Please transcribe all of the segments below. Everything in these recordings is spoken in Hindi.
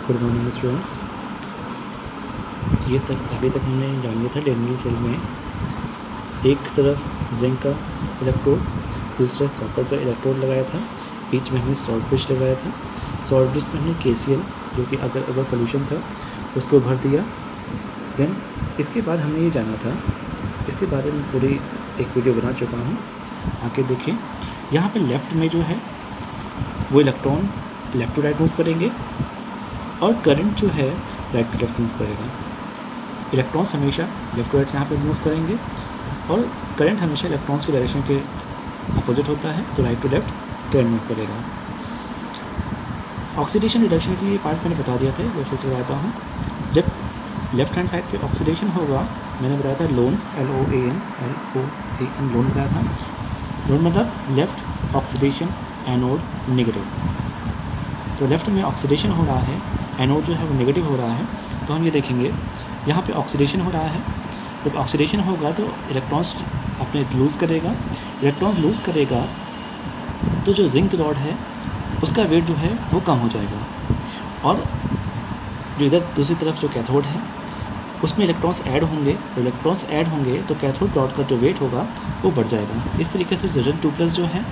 Good morning students. अभी तक हमने जान लिया था डेनियल सेल में एक तरफ जिंक का इलेक्ट्रोड, दूसरी तरफ कॉपर का इलेक्ट्रोड लगाया था, बीच में हमने सॉल्ट ब्रिज लगाया था। सॉल्ट ब्रिज में हमने KCl जो कि अगर सोल्यूशन था उसको भर दिया। देन इसके बाद हमने ये जाना था, इसके बारे में पूरी एक वीडियो बना चुका हूँ, आके देखें। यहाँ पे लेफ़्ट में जो है वो electron left to right move करेंगे और करंट जो है राइट टू लेफ़्ट मूव करेगा। इलेक्ट्रॉन्स हमेशा लेफ़्ट टू राइट यहाँ पे मूव करेंगे और करंट हमेशा इलेक्ट्रॉन्स की डायरेक्शन के अपोजिट होता है, तो right to left current move करेगा। ऑक्सीडेशन रिडक्शन के लिए पार्ट मैंने बता दिया था, वो फिर से बताता हूँ। जब लेफ्ट हैंड साइड पे ऑक्सीडेशन होगा, मैंने बताया था लोन, LOAN लोन बताया था। लोन मतलब लेफ़्ट ऑक्सीडेशन, एनोड नेगेटिव। तो लेफ़्ट में ऑक्सीडेशन हो रहा है, एनोड जो है वो नेगेटिव हो रहा है, तो हम ये देखेंगे यहाँ पे ऑक्सीडेशन हो रहा है। जब ऑक्सीडेशन होगा तो इलेक्ट्रॉन्स अपने लूज़ करेगा। इलेक्ट्रॉन लूज़ करेगा तो जो जिंक रॉड है उसका वेट जो है वो कम हो जाएगा, और जो इधर दूसरी तरफ जो कैथोड है उसमें इलेक्ट्रॉन्स ऐड होंगे। इलेक्ट्रॉन्स ऐड होंगे तो कैथोड रॉड का जो वेट होगा वो बढ़ जाएगा। इस तरीके से Zn2+ जो है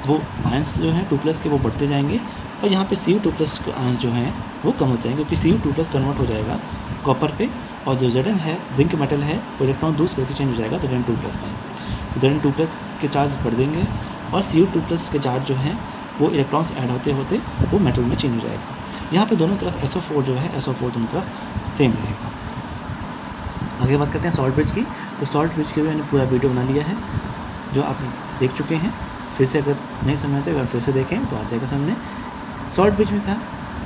वो आयंस जो है 2+ के वो बढ़ते जाएंगे, और यहाँ पे Cu2+ के आयंस जो हैं वो कम होते हैं, क्योंकि Cu2+ कन्वर्ट हो जाएगा कॉपर पे, और जो Zn है जिंक मेटल है वो इलेक्ट्रॉन दूर करके चेंज हो जाएगा Zn2+ में। Zn2+ के चार्ज बढ़ देंगे और Cu2+ के चार्ज जो हैं वो इलेक्ट्रॉन्स ऐड होते होते वो मेटल में चेंज हो जाएगा। यहाँ पे दोनों तरफ SO4 जो है, SO4 दोनों तरफ सेम रहेगा। आगे बात करते हैं सॉल्ट ब्रिज की। तो सॉल्ट ब्रिज के भी मैंने पूरा वीडियो बना लिया है जो आप देख चुके हैं। फिर से अगर नहीं समझ आते अगर फिर से देखें तो आ जाएगा सामने। सॉल्ट ब्रिज में था,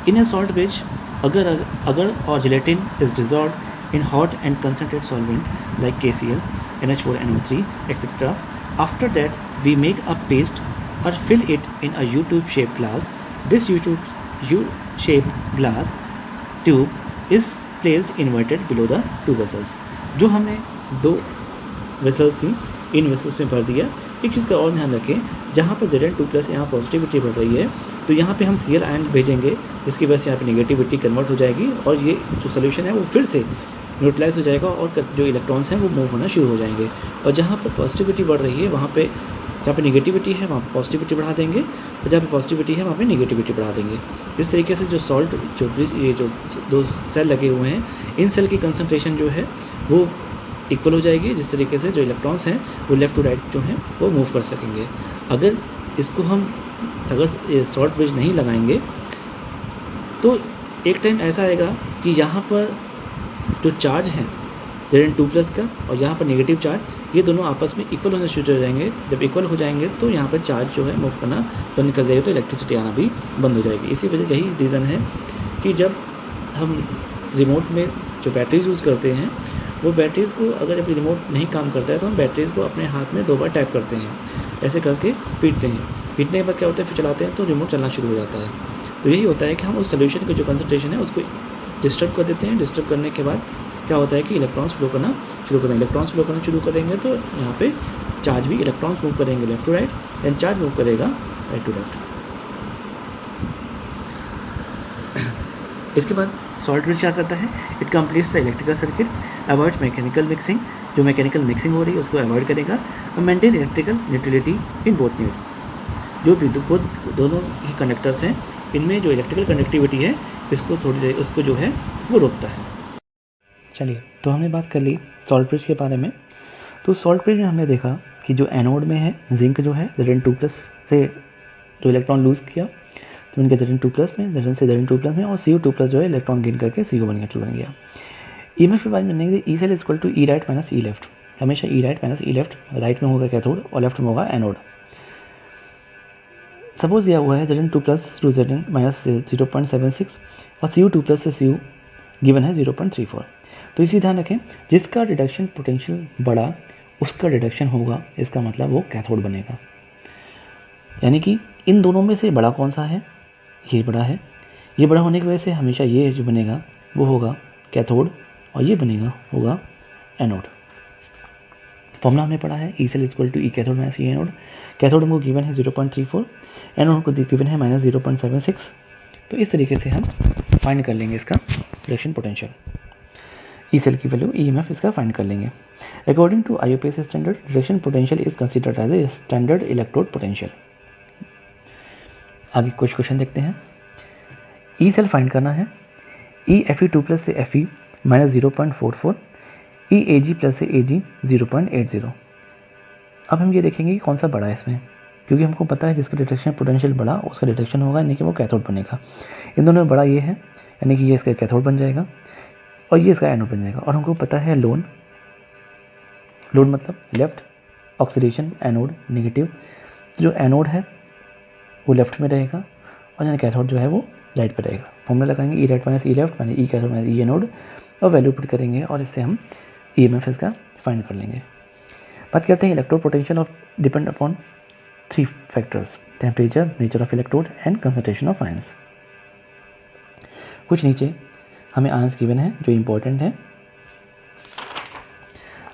इन ए सॉल्ट ब्रिज अगर और gelatin is dissolve in hot and concentrate solvent like KCl, NH4NO3 etcetera. After that we make a paste और fill it in a U-tube shaped glass. This U-shaped glass tube is placed inverted below the two vessels. जो हमने दो वेसल्स थी, इन वेसल्स में भर दिया। एक चीज़ का और ध्यान रखें, जहाँ पर Zn2+ यहाँ पॉजिटिविटी बढ़ रही है तो यहाँ पे हम Cl आयन भेजेंगे, जिसकी वजह से यहाँ पे नेगेटिविटी कन्वर्ट हो जाएगी और ये जो सोल्यूशन है वो फिर से न्यूट्रलाइज हो जाएगा और जो इलेक्ट्रॉन्स हैं वो मूव होना शुरू हो जाएंगे। और जहाँ पर पॉजिटिविटी बढ़ रही है वहाँ पे, जहाँ पे नेगेटिविटी है वहाँ पॉजिटिविटी बढ़ा देंगे, और जहाँ पे पॉजिटिविटी है वहाँ पे नेगेटिविटी बढ़ा देंगे। इस तरीके से जो सॉल्ट जो ये जो दो सेल लगे हुए हैं, इन सेल की कंसंट्रेशन जो है वो इक्वल हो जाएगी, जिस तरीके से जो इलेक्ट्रॉन्स हैं वो लेफ़्ट टू राइट जो हैं वो मूव कर सकेंगे। अगर इसको हम सॉल्ट ब्रिज नहीं लगाएंगे तो एक टाइम ऐसा आएगा कि यहाँ पर जो चार्ज है Zn2+ का और यहाँ पर नेगेटिव चार्ज, ये दोनों आपस में इक्वल होना शुरू हो जाएंगे। जब इक्वल हो जाएंगे तो यहाँ पर चार्ज जो है मूव करना बंद कर देगा, तो इलेक्ट्रिसिटी आना भी बंद हो जाएगी। इसी वजह यही रीज़न है कि जब हम रिमोट में जो बैटरीज यूज़ करते हैं, वो बैटरीज़ को अगर जब रिमोट नहीं काम करता है तो हम बैटरीज़ को अपने हाथ में 2 बार टैप करते हैं, ऐसे करके पीटते हैं। पीटने के बाद क्या होता है, फिर चलाते हैं तो रिमोट चलना शुरू हो जाता है। तो यही होता है कि हम उस सोल्यूशन की जो कंसंट्रेशन है उसको डिस्टर्ब कर देते हैं। डिस्टर्ब करने के बाद क्या होता है कि इलेक्ट्रॉन्स फ्लो करना शुरू करेंगे। इलेक्ट्रॉन्स फ्लो करना शुरू करेंगे तो यहाँ पे चार्ज भी, इलेक्ट्रॉन्स मूव करेंगे left to right, and charge move करेगा राइट टू लेफ़्ट। इसके बाद सॉल्ट ब्रिज क्या करता है, it completes the electrical circuit, avoid mechanical mixing, जो मैकेनिकल मिक्सिंग हो रही है उसको अवॉइड करेगा, और maintain electrical neutrality in both needs. जो भी दोनों ही कंडक्टर्स हैं, इनमें जो इलेक्ट्रिकल कंडक्टिविटी है इसको थोड़ी देर उसको जो है वो रोकता है। चलिए, तो हमने बात कर ली सॉल्ट ब्रिज के बारे में। तो सॉल्ट ब्रिज में हमने देखा कि जो एनोड में है जिंक जो है Zn2+ से जो इलेक्ट्रॉन लूज़ किया तो उनके Zn2+ में, Zn से Zn2+ में, और Cu2+ जो है इलेक्ट्रॉन गेन करके Cu बन गया। ईएमएफ के बाद में E cell equal to E right minus E left. हमेशा E right minus E left, right में होगा कैथोड और लेफ्ट में होगा एनोड। सपोज दिया हुआ है Zn2+ टू Zn माइनस 0.76 और Cu2+ से Cu गिवन है 0.34। तो इसी ध्यान रखें, जिसका रिडक्शन पोटेंशियल बढ़ा उसका रिडक्शन होगा, इसका मतलब वो कैथोड बनेगा। यानी कि इन दोनों में से बड़ा कौन सा है, ये बड़ा है। ये बड़ा होने की वजह से हमेशा ये जो बनेगा वो होगा कैथोड, और ये बनेगा होगा एनोड। फॉर्मूला हमने पढ़ा है, E cell equal to E cathode minus E anode. Cathode हमको गिवन है 0.34, एनोड को गिवन है -0.76। तो इस तरीके से हम फाइंड कर लेंगे इसका रिडक्शन पोटेंशियल, ई सेल की वैल्यू EMF इसका फाइंड कर लेंगे। According to IUPAC standard, reduction potential is considered as a standard electrode potential. आगे कुछ क्वेश्चन देखते हैं। ई सेल फाइंड करना है, EFE2 प्लस से FE माइनस 0.44, EAG प्लस से AG 0.80। अब हम ये देखेंगे कि कौन सा बड़ा है इसमें, क्योंकि हमको पता है जिसका डिटेक्शन पोटेंशियल बड़ा उसका डिटेक्शन होगा, यानी कि वो कैथोड बनेगा। इन दोनों में बड़ा ये है, यानी कि ये इसका कैथोड बन जाएगा और ये इसका एनोड बन जाएगा। और हमको पता है लोन मतलब लेफ्ट ऑक्सीडेशन, एनोड नेगेटिव। जो एनोड है वो लेफ्ट में रहेगा और यानी कैथोड जो है वो राइट पे रहेगा। फॉर्मूला लगाएंगे E right minus E left minus E cathode minus E anode और वैल्यू पुट करेंगे और इससे हम EMF इसका फाइंड कर लेंगे। बात करते हैं electrode potential of depend upon 3 factors, temperature, nature of electrode and concentration of ions. कुछ नीचे हमें आयंस गिवन है जो इम्पोर्टेंट है।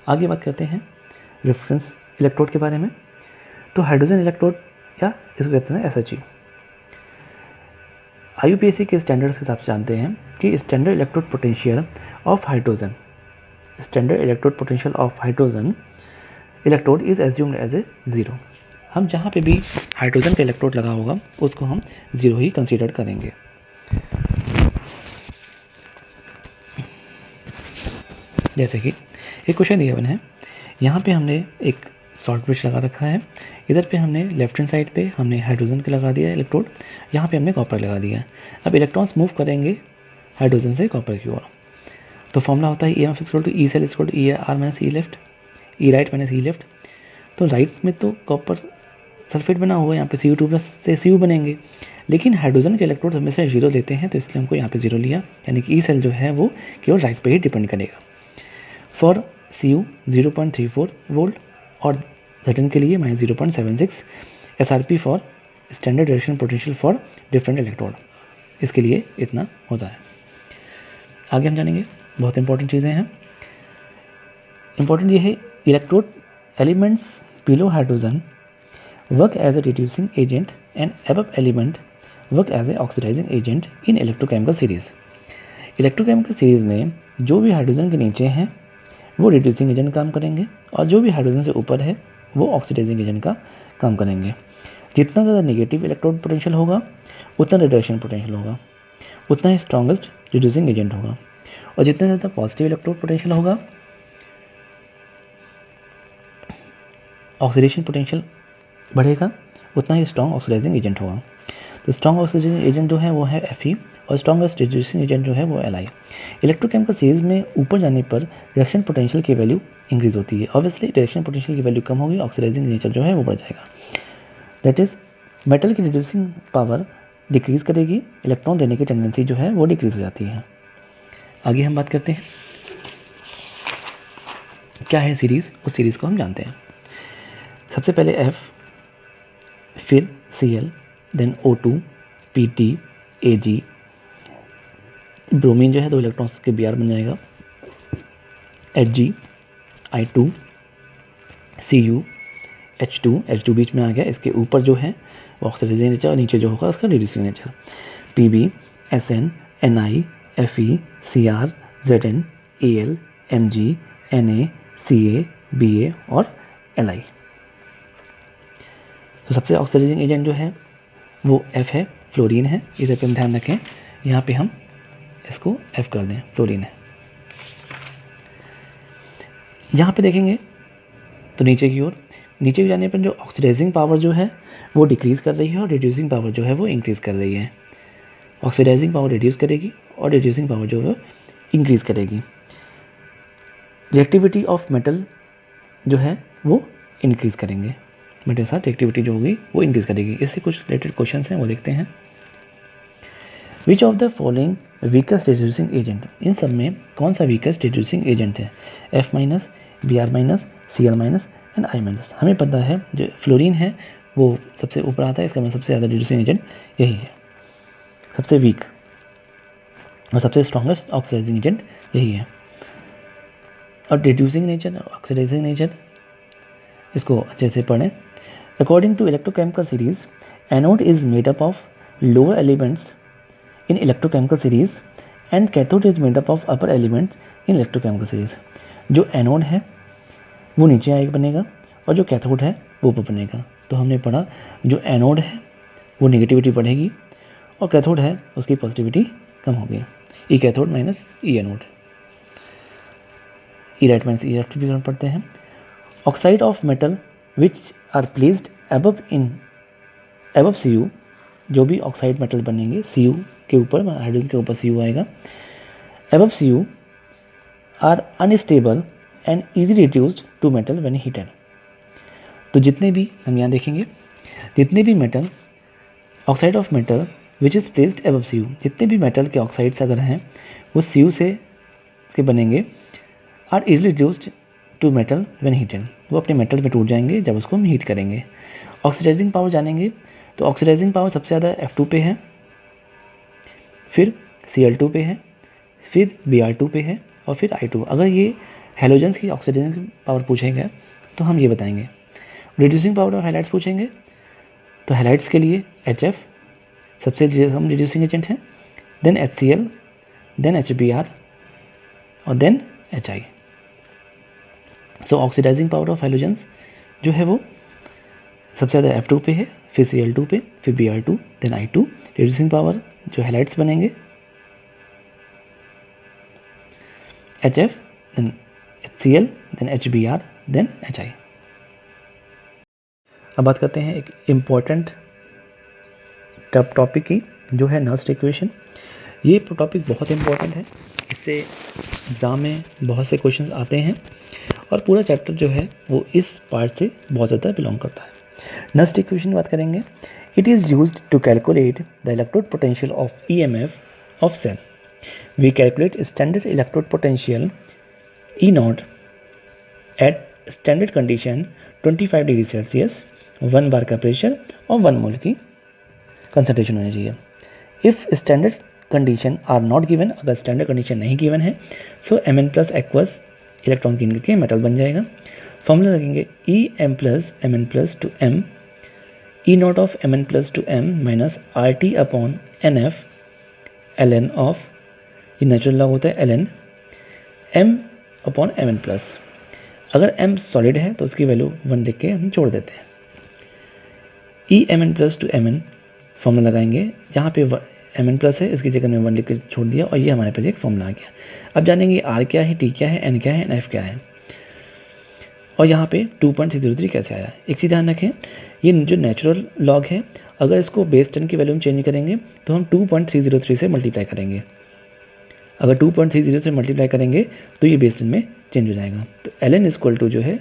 आगे बात करते हैं रेफरेंस इलेक्ट्रोड के बारे में। तो हाइड्रोजन इलेक्ट्रोड या इसको कहते हैं SHE। IUPAC के स्टैंडर्ड्स के हिसाब से जानते हैं कि standard electrode potential of hydrogen electrode is assumed as a 0। हम जहाँ पे भी हाइड्रोजन का इलेक्ट्रोड लगा होगा उसको हम 0 ही कंसीडर करेंगे। जैसे कि एक क्वेश्चन दिया है, यहाँ पे हमने एक शॉर्ट ब्रिज लगा रखा है, इधर पे हमने लेफ्ट हैंड साइड पे हमने हाइड्रोजन का लगा दिया इलेक्ट्रोड, यहाँ पे हमने कॉपर लगा दिया। अब इलेक्ट्रॉन्स मूव करेंगे हाइड्रोजन से कॉपर की ओर, तो फॉर्मूला होता है EMF equal to E cell equal to ER minus E left, E right minus E left. तो राइट में तो कॉपर सल्फेट बना हुआ है, यहाँ पे Cu2 प्लस से Cu बनेंगे, लेकिन हाइड्रोजन के इलेक्ट्रोड हमेशा 0 लेते हैं, तो इसलिए हमको यहाँ पे 0 लिया, यानी कि ई सेल जो है वो केवल राइट पे ही डिपेंड करेगा। फॉर Cu 0.34 वोल्ट और Zn के लिए minus 0.76, SRP for standard direction potential for different electrode, इसके लिए इतना होता है। आगे हम जानेंगे, बहुत इंपॉर्टेंट चीज़ें हैं। इंपॉर्टेंट ये है, electrode elements below hydrogen work as a reducing agent and above element work as a oxidizing agent in electrochemical series. Electrochemical series में जो भी हाइड्रोजन के नीचे हैं वो रिड्यूसिंग एजेंट काम करेंगे और जो भी हाइड्रोजन से ऊपर है वो ऑक्सीडाइजिंग एजेंट का काम करेंगे। जितना ज़्यादा नेगेटिव इलेक्ट्रोड पोटेंशियल होगा उतना रिडक्शन पोटेंशियल होगा, उतना ही स्ट्रॉन्गेस्ट रिड्यूसिंग एजेंट होगा, और जितना ज़्यादा पॉजिटिव इलेक्ट्रोड पोटेंशियल होगा ऑक्सीडेशन पोटेंशियल बढ़ेगा, उतना ही स्ट्रॉन्ग ऑक्सीडाइजिंग एजेंट होगा। तो स्ट्रॉन्ग ऑक्सीडाइजिंग एजेंट जो है वो है Fe और स्ट्रॉन्गेस्ट रिड्यूसिंग एजेंट जो है वो Li। इलेक्ट्रोकेमिकल सीरीज में ऊपर जाने पर रिडक्शन पोटेंशियल की वैल्यू इंक्रीज होती है। ऑब्वियसली रिडक्शन पोटेंशियल की वैल्यू कम होगी, ऑक्सीडाइजिंग नेचर जो है वो बढ़ जाएगा। दैट इज मेटल की रिड्यूसिंग पावर डिक्रीज करेगी, इलेक्ट्रॉन देने की टेंडेंसी जो है वो डिक्रीज हो जाती है। आगे हम बात करते हैं क्या है सीरीज़, उस सीरीज़ को हम जानते हैं। सबसे पहले F, फिर Cl, then O2, Pt, Ag, bromine जो है 2 इलेक्ट्रॉन्स के Br बन जाएगा, Hg, I2, Cu, H2 बीच में आ गया, इसके ऊपर जो है वो ऑक्सीडाइजिंग नेचर और नीचे जो होगा उसका reducing nature, Pb, Sn, Ni, Fe, Cr, Zn, Al, Mg, Na, Ca, Ba और Li। तो सबसे ऑक्सीडाइजिंग एजेंट जो है वो F है, फ्लोरीन है। इधर पे हम ध्यान रखें, यहाँ पे हम इसको F कर दें, फ्लोरीन है। यहाँ पे देखेंगे तो नीचे की ओर, नीचे जाने पर जो ऑक्सीडाइजिंग पावर जो है वो डिक्रीज़ कर रही है और रिड्यूसिंग पावर जो है वो इंक्रीज़ कर रही है। ऑक्सीडाइजिंग पावर रिड्यूस करेगी और रिड्यूसिंग पावर जो है इंक्रीज़ करेगी। रिएक्टिविटी ऑफ मेटल जो है वो इंक्रीज़ करेंगे, मेटल साथ रिएक्टिविटी जो होगी वो इंक्रीज़ करेगी। इससे कुछ रिलेटेड क्वेश्चन हैं वो देखते हैं। Which of the following weakest reducing agent, इन सब में कौन सा वीकेस्ट रिड्यूसिंग एजेंट है? F minus, Br minus, Cl minus and I minus. हमें पता है जो फ्लोरीन है वो सबसे ऊपर आता है, इसका मतलब सबसे ज़्यादा रिड्यूसिंग एजेंट यही है, सबसे वीक और सबसे स्ट्रॉन्गेस्ट ऑक्सीडाइजिंग एजेंट यही है। और रिड्यूसिंग नेचर, ऑक्सीडाइजिंग नेचर, इसको अच्छे से पढ़ें। According to electrochemical series, anode is made up of lower elements in electrochemical series and cathode is made up of upper elements in electrochemical series. जो एनोड है वो नीचे आगे बनेगा और जो कैथोड है वो ऊपर बनेगा। तो हमने पढ़ा जो एनोड है वो नेगेटिविटी बढ़ेगी और कैथोड है उसकी पॉजिटिविटी कम होगी। E cathode minus E anode, E right minus E left भी पढ़ते हैं। Oxide of metal which are placed above C U, जो भी ऑक्साइड मेटल बनेंगे सी यू के ऊपर, हाइड्रोजन के ऊपर सी यू आएगा, above C U are unstable and easy reduced to metal when heated. तो जितने भी हम यहाँ देखेंगे, जितने भी metal oxide of metal which is placed above C U, जितने भी मेटल के ऑक्साइड्स अगर हैं वो सी यू से के बनेंगे, are easily reduced to metal when heated, वो अपने मेटल में टूट जाएंगे जब उसको हम हीट करेंगे। ऑक्सीडाइजिंग पावर जानेंगे तो ऑक्सीडाइजिंग पावर सबसे ज़्यादा F2 पे है, फिर Cl2 पे है, फिर Br2 पे है और फिर I2। अगर ये हेलोजेंस की ऑक्सीडाइजिंग पावर पूछेंगे तो हम ये बताएंगे। रिड्यूसिंग पावर ऑफ हैलाइड्स पूछेंगे तो हैलाइड्स के लिए HF सबसे कम रिड्यूसिंग एजेंट है, देन HCl, देन HBr और then HI। So oxidizing power of halogens जो है वो सबसे ज़्यादा F2 पे है, फिर Cl2 पे, फिर Br2, then I2। Reducing power जो हैलाइड्स बनेंगे HF, then HCl, then HBr, then HI। अब बात करते हैं एक इम्पॉर्टेंट टॉपिक की, जो है नर्स्ट इक्वेशन। ये टॉपिक बहुत इम्पॉर्टेंट है, इससे एग्ज़ाम में बहुत से क्वेश्चंस आते हैं और पूरा चैप्टर जो है वो इस पार्ट से बहुत ज़्यादा बिलोंग करता है। नर्स्ट इक्वेशन बात करेंगे। It is used to calculate the electrode potential of EMF of cell. We calculate standard electrode potential E nought at standard condition 25 degree Celsius, 1 bar का प्रेशर और 1 मोल की कंसंट्रेशन होनी चाहिए। If standard condition are not given, अगर स्टैंडर्ड कंडीशन नहीं गिवन है so Mn plus aqueous electron gain करके मेटल बन जाएगा। फॉर्मूला लगेंगे EM plus Mn plus two M, E not of Mn plus two M minus RT upon NF ln of, ये नेचुरल लॉग होता है ln M upon Mn plus. अगर M सॉलिड है तो उसकी वैल्यू 1 लिख के हम छोड़ देते हैं। EMn plus two Mn formula लगाएंगे, जहाँ पे Mn प्लस है इसकी जगह में 1 लिख के छोड़ दिया और ये हमारे पास एक फॉर्मूला आ गया। अब जानेंगे R क्या है, T क्या है, N क्या है, F क्या है और यहाँ पे 2.603 कैसे आया। एक चीज़ ध्यान रखें, ये जो नेचुरल लॉग है अगर इसको बेस 10 की वैल्यू में चेंज करेंगे तो हम 2.303 से मल्टीप्लाई करेंगे। अगर 2.30 से मल्टीप्लाई करेंगे तो ये बेस 10 में चेंज हो जाएगा। तो ln इक्वल टू जो है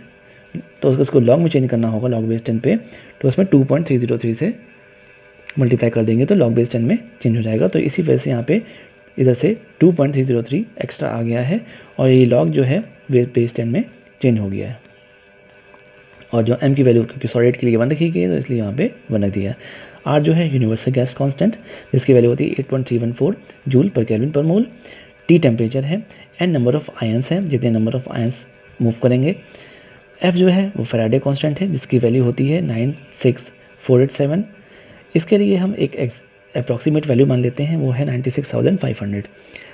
तो उसको लॉग में चेंज करना होगा, लॉग बेस 10 पे, तो उसमें 2.303 से मल्टीप्लाई कर देंगे तो लॉग बेस 10 में चेंज हो जाएगा। तो इसी वजह से यहाँ पे इधर से 2.303 एक्स्ट्रा आ गया है और ये लॉग जो है बेस 10 में चेंज हो गया है। और जो M की वैल्यू क्योंकि सॉलिड के लिए 1 रखी गई है तो इसलिए यहाँ पे 1 रख दिया है। R जो है यूनिवर्सल गैस कांस्टेंट, जिसकी वैल्यू होती है 8.314 जूल पर केल्विन पर मोल। T टेम्परेचर है, N नंबर ऑफ आयंस है, जितने नंबर ऑफ आयंस मूव करेंगे। F जो है वो फैराडे कांस्टेंट है, जिसकी वैल्यू होती है 96487। इसके लिए हम एक अप्रॉक्सीमेट वैल्यू मान लेते हैं, वो है 96,500।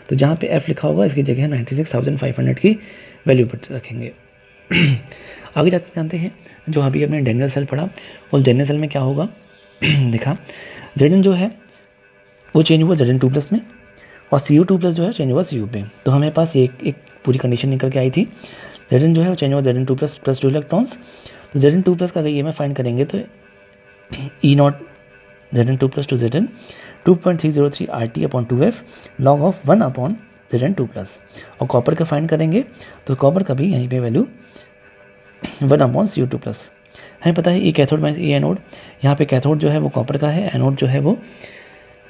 तो जहाँ पे F लिखा होगा इसकी जगह 96,500 की वैल्यू पर रखेंगे। आगे जानते हैं, जो अभी हमने डेनियल सेल पढ़ा, उस डेनियल सेल में क्या होगा देखा, Zn जो है वो चेंज हुआ Zn2 प्लस में और Cu2 प्लस जो है चेंज हुआ Cu पे। तो हमें पास एक पूरी कंडीशन निकल के आई थी, Zn जो है वो चेंज हुआ Zn2 प्लस प्लस 2 इलेक्ट्रॉन्स। तो Zn2 प्लस का अगर ये में फाइंड करेंगे तो E not Zn2 plus two Zn 2.303 RT upon 2F log of 1 upon Zn2 plus. और कॉपर का फाइंड करेंगे तो कॉपर का भी यहीं पे वैल्यू 1 अपॉन Cu2 प्लस। हमें पता है ई कैथोड माइनस ई एनोड, यहाँ पे कैथोड जो है वो कॉपर का है, एनोड जो है वो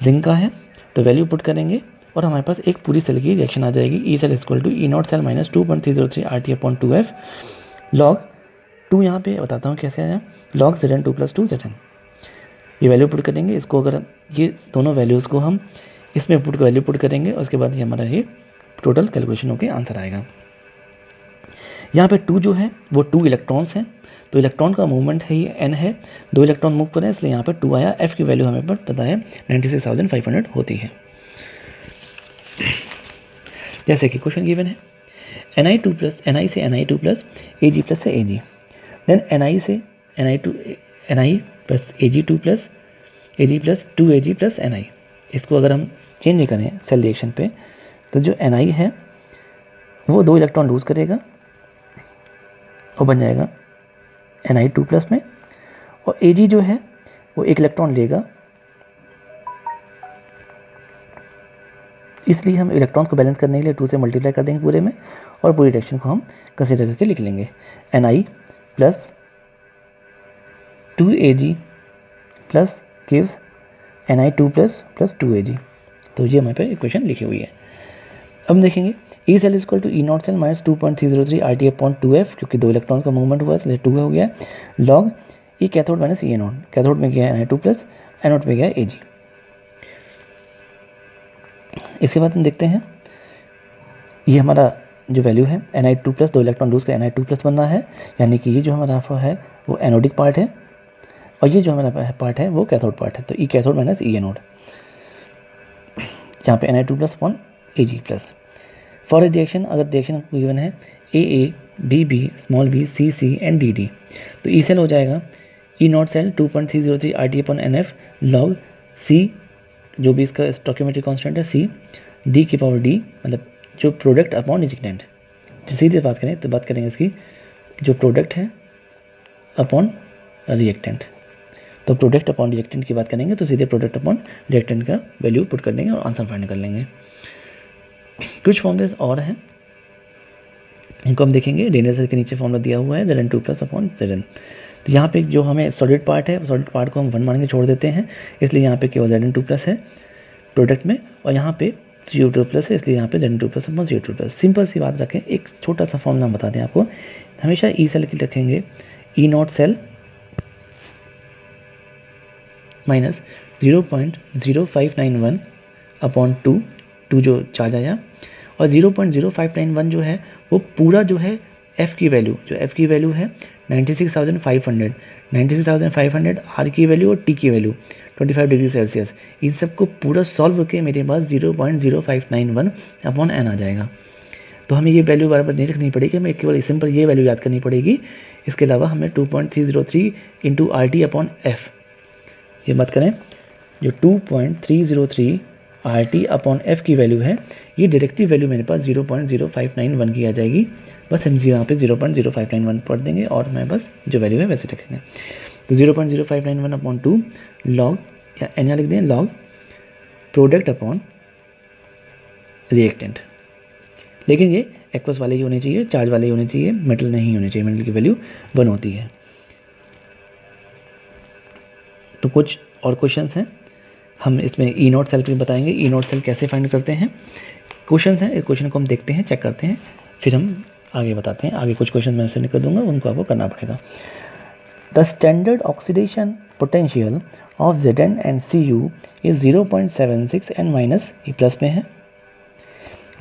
जिंक का है। तो वैल्यू पुट करेंगे और हमारे पास एक पूरी सेल की रिएक्शन आ जाएगी, E cell equal to E not cell minus 2.303 RT upon 2F log 2, यहाँ पे बताता हूँ कैसे आया, लॉग Zn2 प्लस 2 Zn। ये वैल्यू पुट करेंगे, इसको अगर ये दोनों वैल्यूज़ को हम इसमें वैल्यू पुट करेंगे और उसके बाद ये हमारा ये टोटल कैलकुलेशन होकर आंसर आएगा। यहाँ पे 2 जो है वो 2 इलेक्ट्रॉन्स हैं, तो इलेक्ट्रॉन का मूवमेंट है ये n है, 2 इलेक्ट्रॉन मूव कर रहे हैं इसलिए यहाँ पर 2 आया। F की वैल्यू हमें पता है 96,500 होती है। जैसे कि क्वेश्चन गिवन है Ni2 प्लस Ni से Ni2 प्लस Ag प्लस से Ag, देन Ni से Ni2 Ni plus Ag2 plus Ag plus 2Ag plus Ni। इसको अगर हम चेंज करें सेल रिएक्शन पे तो जो Ni है वो 2 इलेक्ट्रॉन लूज करेगा और बन जाएगा Ni2 प्लस में, और Ag जो है वो 1 इलेक्ट्रॉन लेगा, इसलिए हम इलेक्ट्रॉन्स को बैलेंस करने के लिए 2 से मल्टीप्लाई कर देंगे पूरे में, और पूरी रिएक्शन को हम कंसीडर करके लिख लेंगे Ni plus 2Ag plus gives Ni2 plus 2Ag। तो ये हमारे पे इक्वेशन लिखी हुई है। अब देखेंगे E cell equal to E not cell minus 2.303 RT upon 2F, क्योंकि 2 इलेक्ट्रॉन्स का मूवमेंट हुआ है इसलिए 2 हो गया, लॉग ई cathode minus E anode, cathode में गया है Ni2 प्लस, एनोड में गया है Ag। इसके बाद हम देखते हैं ये हमारा जो वैल्यू है Ni2 प्लस 2 इलेक्ट्रॉन लूज का Ni2 प्लस बन रहा है, यानी कि ये जो हमारा है वो एनोडिक पार्ट है और ये जो हमारा पार्ट है वो कैथोड पार्ट है। तो E cathode minus E anode, यहाँ पे Ni2 plus upon Ag plus. For a reaction, अगर रिएक्शन गिवन है AA, BB, small b, CC and DD, तो ई सेल हो जाएगा E not cell 2.303 RT upon NF log C, जो भी इसका स्टोइकियोमेट्रिक कांस्टेंट है C, D की पावर D, मतलब जो प्रोडक्ट अपॉन रिएक्टेंट। सीधे बात करें तो बात करेंगे इसकी जो प्रोडक्ट है अपॉन रिएक्टेंट, तो प्रोडक्ट अपॉन रिएक्टेंट की बात करेंगे तो सीधे प्रोडक्ट अपॉन रिएक्टेंट का वैल्यू पुट कर देंगे और आंसर फाइंड कर लेंगे। कुछ फॉर्मूलेस और हैं, इनको हम देखेंगे। डेनियल के नीचे फॉर्मूला दिया हुआ है Zn2 प्लस अपॉन Zn। तो यहाँ पे जो हमें सॉलिड पार्ट है, सॉलिड पार्ट को हम 1 मान के छोड़ देते हैं, इसलिए यहाँ पे केवल Zn2 प्लस है प्रोडक्ट में, और यहाँ पे CO2 प्लस है, इसलिए यहाँ पे Zn2 plus upon CO2 plus. Simple सी बात रखें, एक छोटा सा फॉर्मूला हम बता दें आपको, हमेशा ई सेल की रखेंगे ई नॉट सेल माइनस 0.0591 अपॉन 2 जो चार्ज आया, और 0.0591 जो है वो पूरा जो है F की वैल्यू, जो F की वैल्यू है 96,500 R की वैल्यू और T की वैल्यू 25 डिग्री सेल्सियस, इन सबको पूरा सॉल्व करके मेरे पास 0.0591 अपॉन n आ जाएगा। तो हमें ये वैल्यू बार बार नहीं रखनी पड़ेगी, हमें केवल सिंपल ये वैल्यू याद करनी पड़ेगी। इसके अलावा हमें 2.303 इंटू RT अपॉन F, ये बात करें जो 2.303 RT अपॉन F की वैल्यू है, ये डायरेक्टली वैल्यू मेरे पास 0.0591 की आ जाएगी। बस हम यहाँ पे 0.0591 पढ़ देंगे और मैं बस जो वैल्यू है वैसे रखेंगे। तो 0.0591 अपॉन 2 लॉग, या एन लिख दें, लॉग प्रोडक्ट अपॉन रिएक्टेंट। लेकिन ये एक्वस वाले ही होने चाहिए, चार्ज वाले ही होने चाहिए, मेटल नहीं होने चाहिए, मेटल की वैल्यू 1 होती है। तो कुछ और क्वेश्चंस हैं, हम इसमें ई नोट सेल भी बताएंगे, ई नोट सेल कैसे फाइंड करते हैं। क्वेश्चंस हैं, इस क्वेश्चन को हम देखते हैं, चेक करते हैं, फिर हम आगे बताते हैं। आगे कुछ क्वेश्चन मैं से निकल दूंगा, उनको आपको करना पड़ेगा। The standard oxidation potential of Zn and Cu is 0.76 and minus E plus में है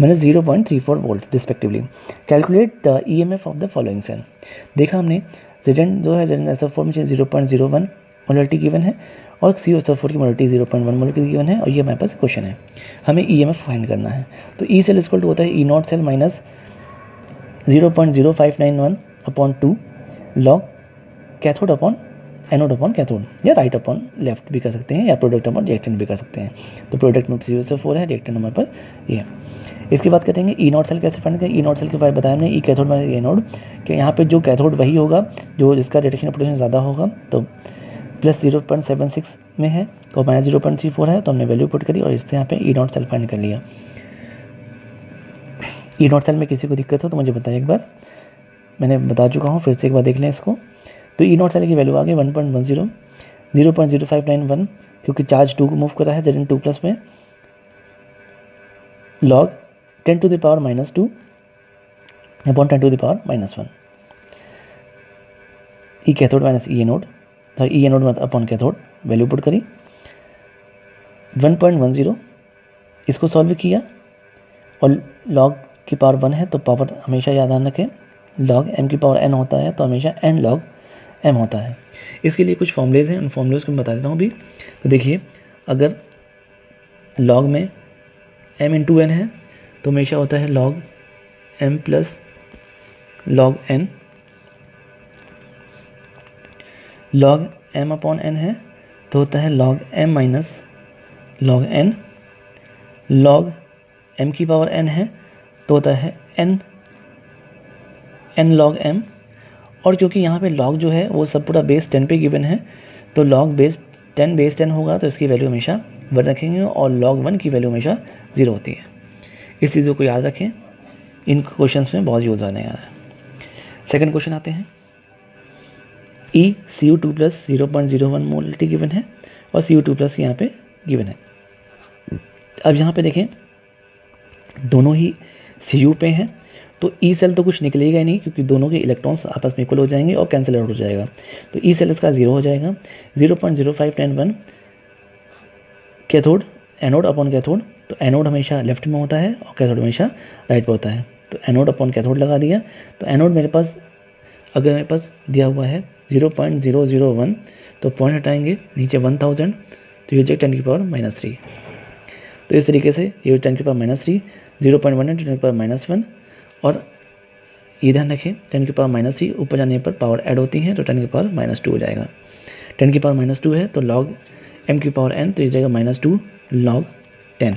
minus 0.34 volt respectively. Calculate the EMF of the following cell. देखा हमने Zn जो है Zn में 0.01 मोलरिटी गिवन है और COSO4 की मोलरिटी 0.1 मोलरिटी गिवन है, और ये हमारे पास क्वेश्चन है, हमें EMF फाइंड करना है। तो ई सेल इक्वल टू होता है E not cell minus 0.0591 upon 2 log cathode upon anode upon cathode, या राइट अपॉन लेफ्ट भी कर सकते हैं, या प्रोडक्ट अपॉन रिएक्टेंट भी कर सकते हैं। तो प्रोडक्ट में COSO4 है, रिएक्टेंट हमारे पास ये है। इसकी बात करेंगे ई नॉट सेल कैसे फाइंड करें। ई नॉट सेल के बारे में बताया हमने, ई कैथोड माइनस ई एनोड, कि यहाँ पे जो कैथोड वही होगा जो जिसका रेडिएशन पोटेंशियल ज़्यादा होगा, तो प्लस 0.76 में है और माइनस 0.34 है, तो हमने वैल्यू पुट करी और इससे यहाँ पे ई नॉट सेल फाइंड कर लिया। ई नॉट सेल में किसी को दिक्कत हो तो मुझे बताएं एक बार, मैंने बता चुका हूँ, फिर से एक बार देख लें इसको। तो ई नॉट सेल की वैल्यू आ गई 1.10, 0.0591, क्योंकि चार्ज 2 को मूव कर रहा है Zn2 प्लस में, log 10 to the power minus 2 upon 10 to the power minus 1। E cathode minus E anode, तो E anode upon cathode, value put करी 1.10, इसको सॉल्व किया और लॉग की पावर 1 है तो पावर हमेशा याद रखें, लॉग m की पावर n होता है तो हमेशा n लॉग m होता है। इसके लिए कुछ फॉर्मूलेज हैं, उन फॉर्मूलेज को मैं बता देता हूँ अभी। तो देखिए, अगर लॉग में m इंटू एन है तो हमेशा होता है log m plus log n, log m upon n है तो होता है log m minus log n, log m की पावर n है तो होता है n log m, और क्योंकि यहाँ पे log जो है वो सब पूरा बेस 10 पे गिवन है तो log बेस 10 होगा तो इसकी वैल्यू हमेशा 1 रखेंगे और log 1 की वैल्यू हमेशा 0 होती है। इस चीज़ों को याद रखें, इन क्वेश्चंस में बहुत यूज़ आने आ रहा है। सेकंड क्वेश्चन आते हैं। ECU2 प्लस 0.01 मोलिटी गिवन है और CO2 प्लस यहाँ पे गिवन है। अब यहाँ पे देखें दोनों ही Cu पे हैं तो E सेल तो कुछ निकलेगा ही नहीं क्योंकि दोनों के इलेक्ट्रॉन्स आपस में इक्वल हो जाएंगे और कैंसिल आउट हो जाएगा, तो E सेल इसका 0 हो जाएगा। 0.0591 कैथोड एनोड अपॉन कैथोड, तो एनोड हमेशा लेफ्ट में होता है और कैथोड हमेशा राइट पे होता है, तो एनोड अपॉन कैथोड लगा दिया। तो एनोड मेरे पास अगर मेरे पास दिया हुआ है 0.001 तो पॉइंट हटाएंगे नीचे 1000 तो ये हो जाएगा 10 की पावर -3। तो इस तरीके से ये 10 की पावर -3, 0.1 10 की पावर -1, और ये ध्यान रखें 10 की पावर -3 ऊपर जाने पर पावर ऐड होती है तो 10 की पावर -2 हो जाएगा। 10 की पावर -2 है तो log m की पावर n तो ये जाएगा -2 log 10,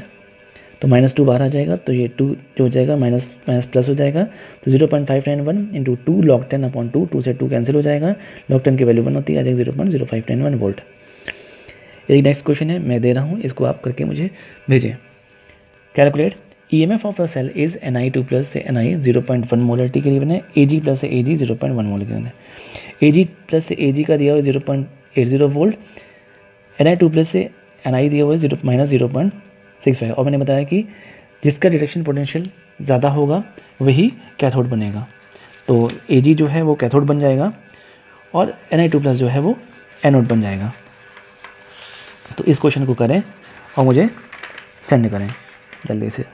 तो -2 बाहर आ जाएगा तो ये 2 जो हो जाएगा माइनस प्लस हो जाएगा, तो 0.591 इंटू 2 log 10 अपॉन 2 से 2 कैंसिल हो जाएगा, log 10 की वैल्यू 1 होती है, आ जाएगा 0.0591 वोल्ट। एक नेक्स्ट क्वेश्चन है मैं दे रहा हूँ, इसको आप करके मुझे भेजें। Calculate EMF of a cell is Ni2 plus से Ni 0.1 मोलर टी के गिवन है, Ag प्लस से Ag 0.1 मोलर गिवन है। Ag प्लस से Ag का दिया हुआ 0.80 वोल्ट, Ni2 प्लस से Ni दिया हुआ -0.65, और मैंने बताया कि जिसका डिटेक्शन पोटेंशियल ज़्यादा होगा वही कैथोड बनेगा, तो Ag जो है वो कैथोड बन जाएगा और Ni2 प्लस जो है वो एनोड बन जाएगा। तो इस क्वेश्चन को करें और मुझे सेंड करें जल्दी से।